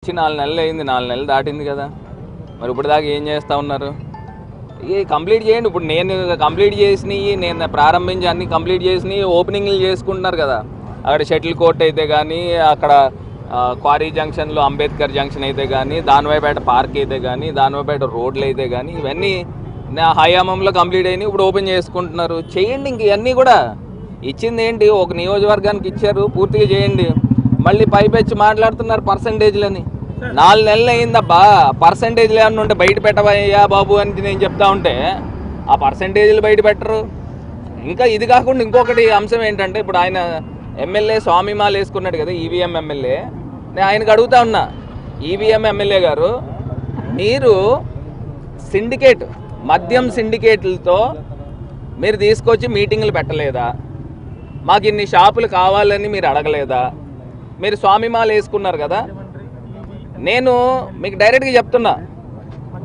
ఇచ్చి 4 నెలలు అయింది, 4 నెలలు దాటింది కదా. మరి ఇప్పుడు దాకా ఏం చేస్తూ ఉన్నారు? ఇవి కంప్లీట్ చేయండి. ఇప్పుడు నేను కంప్లీట్ చేసినవి, నేను ప్రారంభించి అన్నీ కంప్లీట్ చేసినవి ఓపెనింగ్లు చేసుకుంటున్నారు కదా. అక్కడ షటిల్ కోర్ట్ అయితే కానీ, అక్కడ క్వారీ జంక్షన్లో అంబేద్కర్ జంక్షన్ అయితే కానీ, దానివైపేట పార్క్ అయితే కానీ, దానివైపేట రోడ్లు అయితే కానీ, ఇవన్నీ నా హయామంలో కంప్లీట్ అయినాయి. ఇప్పుడు ఓపెన్ చేసుకుంటున్నారు. చేయండి. ఇంక ఇవన్నీ కూడా ఇచ్చింది ఏంటి, ఒక నియోజకవర్గానికి ఇచ్చారు, పూర్తిగా చేయండి. మళ్ళీ పైపెచ్చి మాట్లాడుతున్నారు పర్సంటేజ్లని. 4 నెలలు అయిందబ్బా, పర్సంటేజ్లు ఏమన్నా ఉంటే బయట పెట్టవయ్యా బాబు అని నేను చెప్తా ఉంటే ఆ పర్సంటేజ్లు బయట పెట్టరు. ఇంకా ఇది కాకుండా ఇంకొకటి అంశం ఏంటంటే, ఇప్పుడు ఆయన ఎమ్మెల్యే స్వామిమాల వేసుకున్నాడు కదా, ఈవీఎం ఎమ్మెల్యే. నేను ఆయనకు అడుగుతా ఉన్నా, ఈవీఎం ఎమ్మెల్యే గారు, మీరు సిండికేట్, మద్యం సిండికేట్లతో మీరు తీసుకొచ్చి మీటింగులు పెట్టలేదా? మాకు ఇన్ని షాపులు కావాలని మీరు అడగలేదా? మీరు స్వామిమాల వేసుకున్నారు కదా. నేను మీకు డైరెక్ట్గా చెప్తున్నా,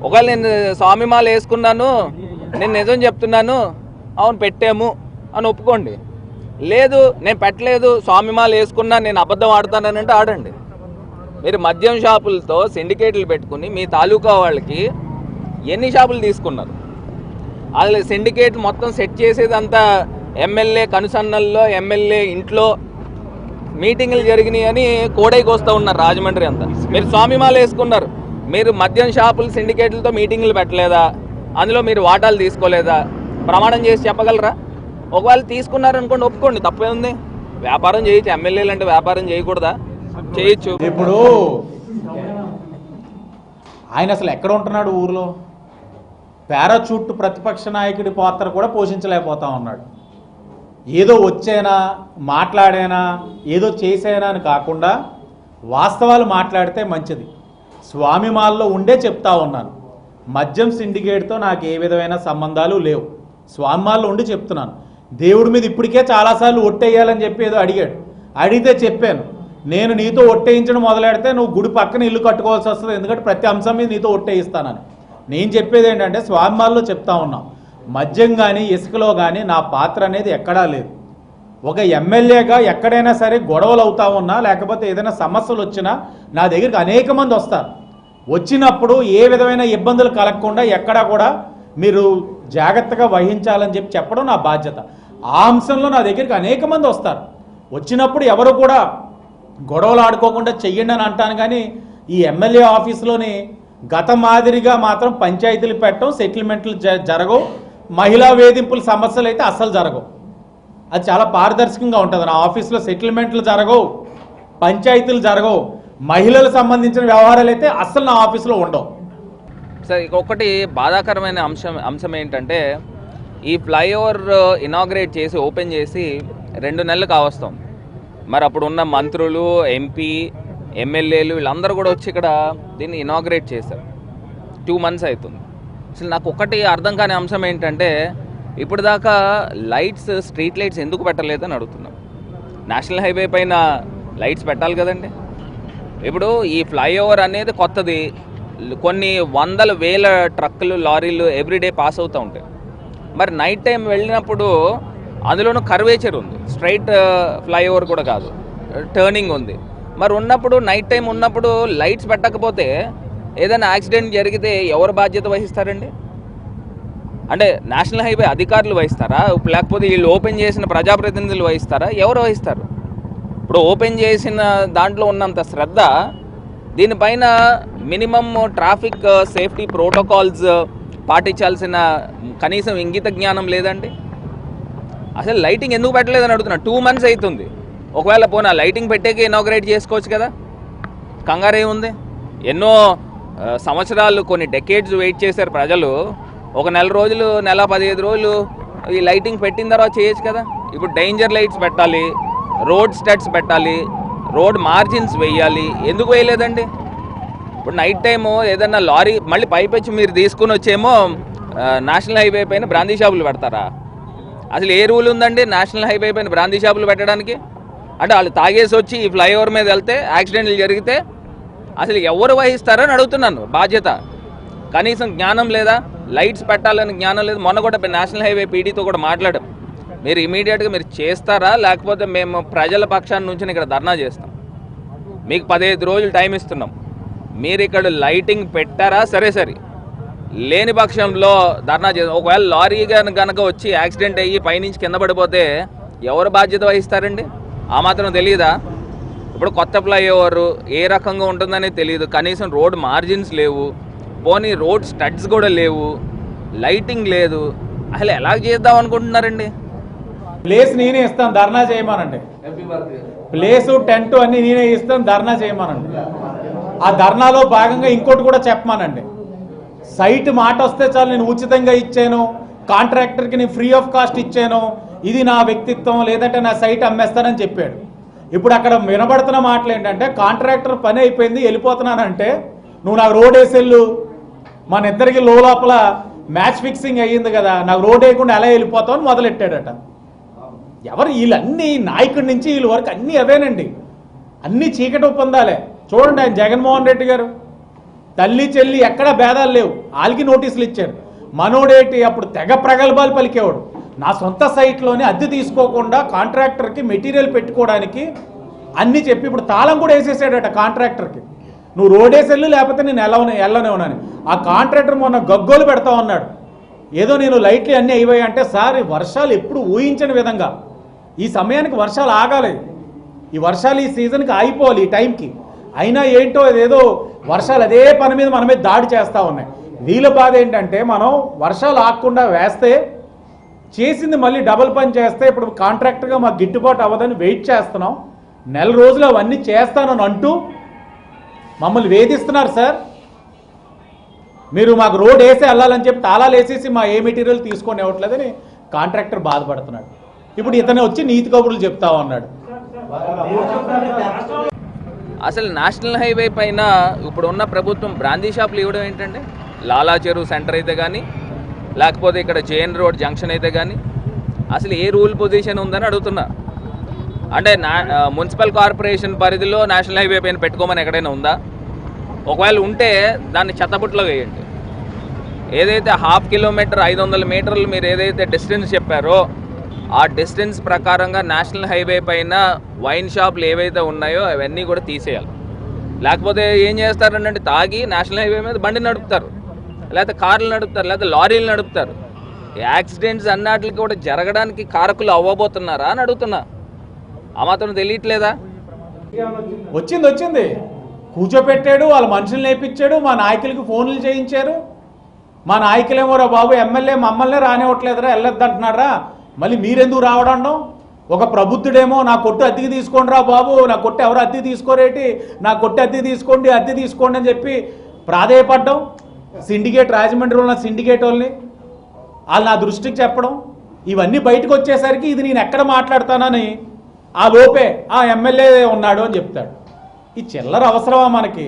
ఒకవేళ నేను స్వామిమాల వేసుకున్నాను, నేను నిజం చెప్తున్నాను, అవును పెట్టాము అని ఒప్పుకోండి. లేదు నేను పెట్టలేదు, స్వామిమాల వేసుకున్నా, నేను అబద్ధం ఆడుతానంటే ఆడండి. మీరు మద్యం షాపులతో సిండికేట్లు పెట్టుకుని మీ తాలూకా వాళ్ళకి ఎన్ని షాపులు తీసుకున్నారు? అసలు సిండికేట్ మొత్తం సెట్ చేసేదంతా ఎమ్మెల్యే కనుసన్నల్లో, ఎమ్మెల్యే ఇంట్లో మీటింగులు జరిగినాయి అని కోడైకి వస్తూ ఉన్నారు రాజమండ్రి అంతా. మీరు స్వామిమాల వేసుకున్నారు, మీరు మద్యం షాపులు సిండికేట్లతో మీటింగులు పెట్టలేదా? అందులో మీరు వాటాలు తీసుకోలేదా? ప్రమాణం చేసి చెప్పగలరా? ఒకవేళ తీసుకున్నారనుకోండి, ఒప్పుకోండి, తప్పే ఉంది. వ్యాపారం చేయొచ్చు, ఎమ్మెల్యేలు అంటే వ్యాపారం చేయకూడదా? చేయొచ్చు. ఇప్పుడు ఆయన అసలు ఎక్కడ ఉంటున్నాడు? ఊర్లో పారాచూట్ ప్రతిపక్ష నాయకుడి పాత్ర కూడా పోషించలేకపోతా ఉన్నాడు. ఏదో వచ్చేనా, మాట్లాడేనా, ఏదో చేసేనా అని కాకుండా వాస్తవాలు మాట్లాడితే మంచిది. స్వామిమాల్లో ఉండే చెప్తా ఉన్నాను, మద్యం సిండికేట్తో నాకు ఏ విధమైన సంబంధాలు లేవు. స్వామిమాల్లో ఉండి చెప్తున్నాను. దేవుడి మీద ఇప్పటికే చాలాసార్లు ఒట్టేయాలని చెప్పి ఏదో అడిగాడు, అడిగితే చెప్పాను, నేను నీతో ఒట్టేయించడం మొదలెడితే నువ్వు గుడి పక్కన ఇల్లు కట్టుకోవాల్సి వస్తుంది, ఎందుకంటే ప్రతి అంశం మీద నీతో ఒట్టేయిస్తానని. నేను చెప్పేది ఏంటంటే, స్వామిమాల్లో చెప్తా ఉన్నాం, మద్యం కానీ ఇసుకలో కానీ నా పాత్ర అనేది ఎక్కడా లేదు. ఒక ఎమ్మెల్యేగా ఎక్కడైనా సరే గొడవలు అవుతా ఉన్నా, లేకపోతే ఏదైనా సమస్యలు వచ్చినా నా దగ్గరికి అనేక మంది వస్తారు. వచ్చినప్పుడు ఏ విధమైన ఇబ్బందులు కలగకుండా ఎక్కడా కూడా మీరు జాగ్రత్తగా వహించాలని చెప్పడం నా బాధ్యత. ఆ అంశంలో నా దగ్గరికి అనేక మంది వస్తారు. వచ్చినప్పుడు ఎవరు కూడా గొడవలు ఆడుకోకుండా చెయ్యండి అని అంటాను. కానీ ఈ ఎమ్మెల్యే ఆఫీసులోని గత మాదిరిగా మాత్రం పంచాయతీలు పెట్టడం, సెటిల్మెంట్లు జరగవు, మహిళా వేధింపుల సమస్యలు అయితే అస్సలు జరగవు. అది చాలా పారదర్శకంగా ఉంటుంది. నా ఆఫీస్లో సెటిల్మెంట్లు జరగవు, పంచాయతీలు జరగవు, మహిళలకు సంబంధించిన వ్యవహారాలు అయితే అస్సలు నా ఆఫీస్లో ఉండవు. సార్ ఇంకొకటి బాధాకరమైన అంశం ఏంటంటే, ఈ ఫ్లైఓవర్ ఇనాగ్రేట్ చేసి ఓపెన్ చేసి 2 నెలలు కావస్తాం. మరి అప్పుడు ఉన్న మంత్రులు, ఎంపీ, ఎమ్మెల్యేలు వీళ్ళందరూ కూడా వచ్చి ఇక్కడ దీన్ని ఇనాగ్రేట్ చేశారు. 2 months అవుతుంది. అసలు నాకు ఒకటి అర్థం కాని అంశం ఏంటంటే, ఇప్పుడు దాకా లైట్స్, స్ట్రీట్ లైట్స్ ఎందుకు పెట్టలేదని అడుగుతున్నాం. నేషనల్ హైవే పైన లైట్స్ పెట్టాలి కదండి. ఇప్పుడు ఈ ఫ్లైఓవర్ అనేది కొత్తది, కొన్ని వందల వేల ట్రక్కులు, లారీలు ఎవ్రీడే పాస్ అవుతూ ఉంటాయి. మరి నైట్ టైం వెళ్ళినప్పుడు అందులోనూ కర్వేచర్ ఉంది, స్ట్రైట్ ఫ్లైఓవర్ కూడా కాదు, టర్నింగ్ ఉంది. మరి ఉన్నప్పుడు నైట్ టైం ఉన్నప్పుడు లైట్స్ పెట్టకపోతే ఏదైనా యాక్సిడెంట్ జరిగితే ఎవరు బాధ్యత వహిస్తారండి? అంటే నేషనల్ హైవే అధికారులు వహిస్తారా, లేకపోతే వీళ్ళు ఓపెన్ చేసిన ప్రజాప్రతినిధులు వహిస్తారా? ఎవరు వహిస్తారు? ఇప్పుడు ఓపెన్ చేసిన దాంట్లో ఉన్నంత శ్రద్ధ దీనిపైన మినిమమ్ ట్రాఫిక్ సేఫ్టీ ప్రోటోకాల్స్ పాటించాల్సిన కనీసం ఇంగిత జ్ఞానం లేదండి. అసలు లైటింగ్ ఎందుకు పెట్టలేదని అడుగుతున్నా. 2 months అవుతుంది. ఒకవేళ పోనా లైటింగ్ పెట్టేకి ఇనాగ్రేట్ చేసుకోవచ్చు కదా, కంగారు ఏముంది? ఎన్నో సంవత్సరాలు, కొన్ని డెకేడ్స్ వెయిట్ చేశారు ప్రజలు. ఒక నెల రోజులు, నెల 15 రోజులు ఈ లైటింగ్ పెట్టిన తర్వాత చేయొచ్చు కదా. ఇప్పుడు డేంజర్ లైట్స్ పెట్టాలి, రోడ్ స్టడ్స్ పెట్టాలి, రోడ్ మార్జిన్స్ వేయాలి, ఎందుకు వేయలేదండి? ఇప్పుడు నైట్ టైము ఏదన్నా లారీ మళ్ళీ పైపెచ్చి మీరు తీసుకుని వచ్చేమో నేషనల్ హైవే పైన బ్రాందీ షాపులు పెడతారా? అసలు ఏ రూల్ ఉందండి నేషనల్ హైవే పైన బ్రాందీ షాపులు పెట్టడానికి? అంటే వాళ్ళు తాగేసి వచ్చి ఈ ఫ్లైఓవర్ మీద వెళ్తే యాక్సిడెంట్లు జరిగితే అసలు ఎవరు వహిస్తారని అడుగుతున్నాను బాధ్యత. కనీసం జ్ఞానం లేదా? లైట్స్ పెట్టాలని జ్ఞానం లేదు. మొన్న కూడా నేషనల్ హైవే పీడీతో కూడా మాట్లాడాం. మీరు ఇమీడియట్గా మీరు చేస్తారా, లేకపోతే మేము ప్రజల పక్షాన్ని నుంచి ఇక్కడ ధర్నా చేస్తాం. మీకు 15 రోజులు టైం ఇస్తున్నాం. మీరు ఇక్కడ లైటింగ్ పెట్టారా సరే సరే, లేని పక్షంలో ధర్నా చేద్దాం. ఒకవేళ లారీ కనుక వచ్చి యాక్సిడెంట్ అయ్యి పైనుంచి కింద పడిపోతే ఎవరు బాధ్యత వహిస్తారండి? ఆ మాత్రం తెలియదా? ఇప్పుడు కొత్త ఫ్లైఓవర్ ఏ రకంగా ఉంటుందని తెలియదు, కనీసం రోడ్ మార్జిన్స్ లేవు, పోనీ రోడ్ స్టడ్స్ కూడా లేవు, లైటింగ్ లేదు. అసలు ఎలా చేద్దాం అనుకుంటున్నారండి? ప్లేస్ నేనే ఇస్తాను, ధర్నా చేయమనండి. ప్లేసు టెంట్ అన్ని నేనే ఇస్తాను, ధర్నా చేయమనండి. ఆ ధర్నాలో భాగంగా ఇంకోటి కూడా చెప్పమానండి. సైట్ మాట వస్తే చాలు, నేను ఉచితంగా ఇచ్చాను, కాంట్రాక్టర్కి నేను ఫ్రీ ఆఫ్ కాస్ట్ ఇచ్చాను, ఇది నా వ్యక్తిత్వం, లేదంటే నా సైట్ అమ్మేస్తానని చెప్పాడు. ఇప్పుడు అక్కడ వినబడుతున్న మాటలు ఏంటంటే, కాంట్రాక్టర్ పని అయిపోయింది వెళ్ళిపోతున్నానంటే, నువ్వు నాకు రోడ్ వేసేళ్ళు, మన ఇద్దరికి లోపల మ్యాచ్ ఫిక్సింగ్ అయ్యింది కదా, నాకు రోడ్ వేయకుండా ఎలా వెళ్ళిపోతావు అని మొదలెట్టాడట. ఎవరు వీళ్ళన్నీ నాయకుడి నుంచి వీళ్ళ వరకు అన్నీ అవేనండి, అన్నీ చీకటి ఒప్పందాలే. చూడండి ఆయన జగన్మోహన్ రెడ్డి గారు, తల్లి చెల్లి ఎక్కడ భేదాలు లేవు, వాళ్ళకి నోటీసులు ఇచ్చారు. మనోడేటి అప్పుడు తెగ ప్రగల్భాలు పలికేవాడు, నా సొంత సైట్లోనే అద్దె తీసుకోకుండా కాంట్రాక్టర్కి మెటీరియల్ పెట్టుకోవడానికి అన్నీ చెప్పి ఇప్పుడు తాళం కూడా వేసేసాడట కాంట్రాక్టర్కి. నువ్వు రోడేసి వెళ్ళు, లేకపోతే నేను వెళ్ళనే ఉన్నాను. ఆ కాంట్రాక్టర్ మొన్న గగ్గోలు పెడతా ఉన్నాడు, ఏదో నేను లైట్లు అన్నీ అయిపోయాయి అంటే, సార్ ఈ వర్షాలు ఎప్పుడు ఊహించని విధంగా ఈ సమయానికి వర్షాలు ఆగాలి, ఈ వర్షాలు ఈ సీజన్కి ఆగిపోవాలి ఈ టైంకి. అయినా ఏంటో అదేదో వర్షాలు అదే పని మీద మన మీద దాడి చేస్తూ ఉన్నాయి. వీళ్ళ బాధ ఏంటంటే, మనం వర్షాలు ఆగకుండా వేస్తే చేసింది మళ్ళీ డబుల్ పని చేస్తే, ఇప్పుడు కాంట్రాక్టర్గా మాకు గిట్టుబాటు అవ్వదని వెయిట్ చేస్తున్నాం, నెల రోజులు అవన్నీ చేస్తానని అంటూ మమ్మల్ని వేధిస్తున్నారు సార్. మీరు మాకు రోడ్ వేసే వెళ్ళాలని చెప్పి తాళాలు వేసేసి మా ఏ మెటీరియల్ తీసుకొని ఇవ్వట్లేదని కాంట్రాక్టర్ బాధపడుతున్నాడు. ఇప్పుడు ఇతనే వచ్చి నీతి కబుర్లు చెప్తా ఉన్నాడు. అసలు నేషనల్ హైవే పైన ఇప్పుడు ఉన్న ప్రభుత్వం బ్రాందీ షాపులు ఇవ్వడం ఏంటంటే, లాలా చెరువు సెంటర్ అయితే కానీ, లేకపోతే ఇక్కడ జేఎన్ రోడ్ జంక్షన్ అయితే కానీ, అసలు ఏ రూల్ పొజిషన్ ఉందని అడుగుతున్నా. అంటే మున్సిపల్ కార్పొరేషన్ పరిధిలో నేషనల్ హైవే పైన పెట్టుకోమని ఎక్కడైనా ఉందా? ఒకవేళ ఉంటే దాన్ని చెత్తబుట్టలో వేయండి. ఏదైతే 1/2 కిలోమీటర్ 500 మీటర్లు మీరు ఏదైతే డిస్టెన్స్ చెప్పారో ఆ డిస్టెన్స్ ప్రకారంగా నేషనల్ హైవే పైన వైన్ షాపులు ఏవైతే ఉన్నాయో అవన్నీ కూడా తీసేయాలి. లేకపోతే ఏం చేస్తారంటే, తాగి నేషనల్ హైవే మీద బండి నడుపుతారు, లేకపోతే కార్లు నడుపుతారు, లేకపోతే లారీలు నడుపుతారు. యాక్సిడెంట్స్ అన్నిటికి కూడా జరగడానికి కారకులు అవ్వబోతున్నారా అని అడుగుతున్నా. ఆ మాత్రం తెలియట్లేదా? వచ్చింది కూర్చోపెట్టాడు, వాళ్ళ మనుషులు నేర్పించాడు, మా నాయకులకి ఫోన్లు చేయించారు. మా నాయకులేమో రా బాబు ఎమ్మెల్యే మమ్మల్నే రానివ్వట్లేదురా, వెళ్ళొద్దంటున్నారా, మళ్ళీ మీరెందుకు రావడం? ఒక ప్రబుద్ధుడేమో నా కొట్టు అద్దెకి తీసుకోండి రా బాబు, నా కొట్టు ఎవరు అద్దె తీసుకోరేటి, నా కొట్టు అద్దె తీసుకోండి అని చెప్పి ప్రాధేయపడ్డం. సిండికేట్ రాజమండ్రిలో ఉన్న సిండికేట్ వాళ్ళని వాళ్ళు నా దృష్టికి చెప్పడం, ఇవన్నీ బయటకు వచ్చేసరికి ఇది నేను ఎక్కడ మాట్లాడతానని ఆ లోపే ఆ ఎమ్మెల్యే ఉన్నాడు అని చెప్తాడు. ఈ చిల్లర అవసరమా మనకి?